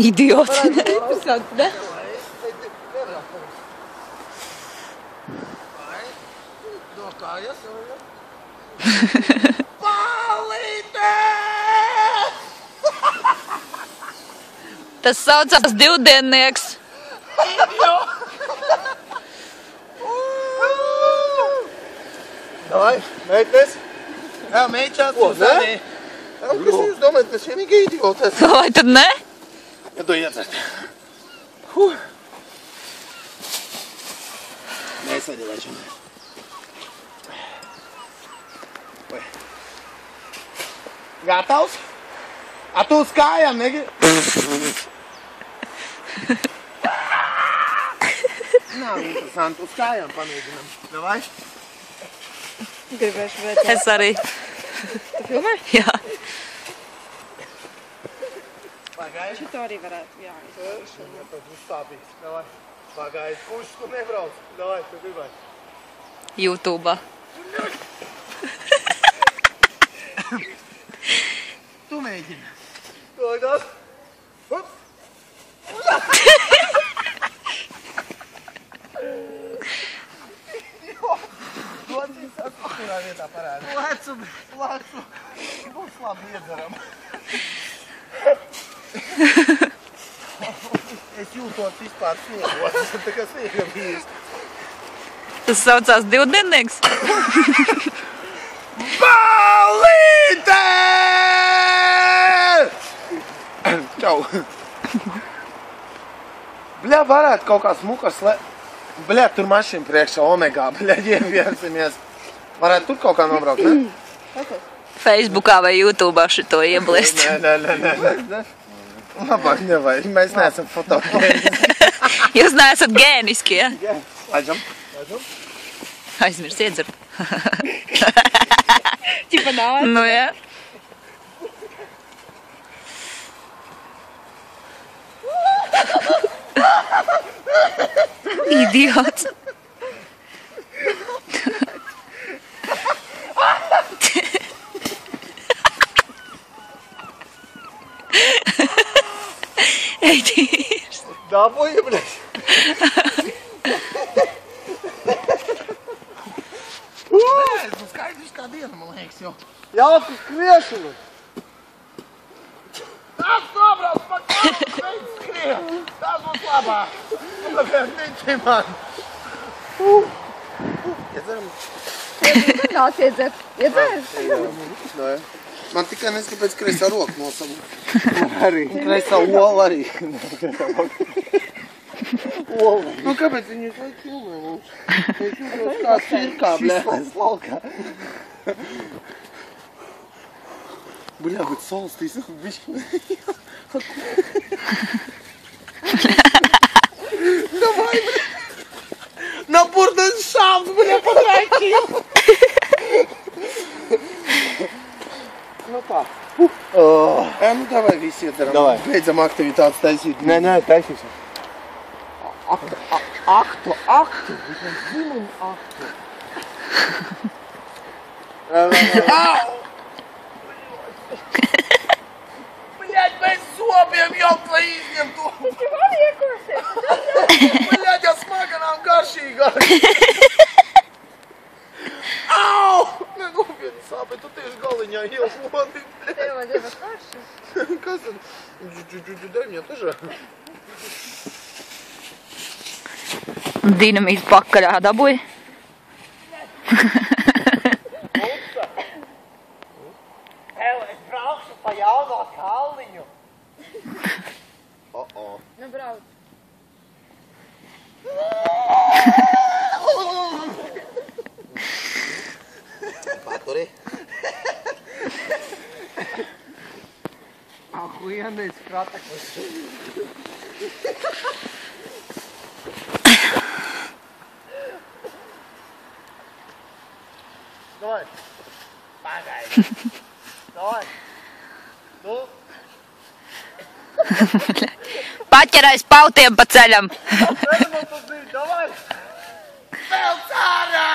Idioti. Interesanti, ne? Kājas jau ir? Palīte! Tas saucās divdiennieks. Davai, meitnes. Jā, meičāt, ko, ne? Kas jūs domājat, mēs vienīgi idiotas? Vai tad ne? Ja to iedzert. Mēs arī lēšam. Gatavs? A tu uz kājām negri... Nav interesanti, uz kājām pamēģinam. Davai? Gribēšu redzēt. Es arī. Tu filmē? Jā. Pagaidi. Šito arī varētu, jā. Ja tad uzstāpīs. Davai. Pagaidi. Kurš tu nebrauc? Davai, tu gribēji. YouTube'ā. Tu mēģini. Gaidās. Hop. Locīs kurā vietā parāda. Lecu. Būs labi iedzeram. Es jūtos vispār sniegos. Tā kā sniega bijis. Tas saucās divdiennieks. Balīte! Čau. Bļā, varētu kaut kā smukas Bļā, tur mašīna priekšā, Omegā, bļā, ieviersimies. Varētu tur kaut kā nobraukt, ne? Facebookā vai YouTube'ā šito ieblist. Nē. Labāk nevajag, mēs neesam fotogēniski. Jūs neesat gēniski, ja? Aizam. Aizmirs iedzert. Ķipa nāc. Nu, jā. Idiots. Ej, tīrs. Dabūja, bļa. Nu skaidrs kā diena, man liekas, jau. Jauku skriešanu. Nāc nobrauc pa kalu, beidz skrien. Tās būs labāk. Labāk, neci man. Iedzeram. Nāc iedzert. Iedzert? Nē. Man tikai nes, kāpēc kreisā roka nosabu. Arī. Kreisā ola arī. Ola. Nu, kāpēc viņus vajag filmē mums? Es jūtos kā cirkā, bļā. Šis laukā. Bļā, bet solstīs. Давай, бля. На бурден шанс, бля, потрачил. Nu tā. Nu davai visi iedzeram. Davai. Beidzam aktivitātes taisīt. Nē, taisīsim. Aktu. Zimuņu aktu. Au! Bļaļ, mēs zobiem jau lai izņem to. Tu man iekosies. Bļaļ, ja smaganām garšīgāk. Au! Nenopietni sāpē, tu tieši galiņā ielodi. Tev man gribas karši. Kas tad? Дай мне тоже. Dinamīts pakaļā dabūja. Es braukšu pa jauno kalniņu. Nu, brauc. Paturi. Охуенный скраток. Давай. Погай. Давай. Ну. Paķerais pautiem pa ceļam. Давай. Vēl cārā!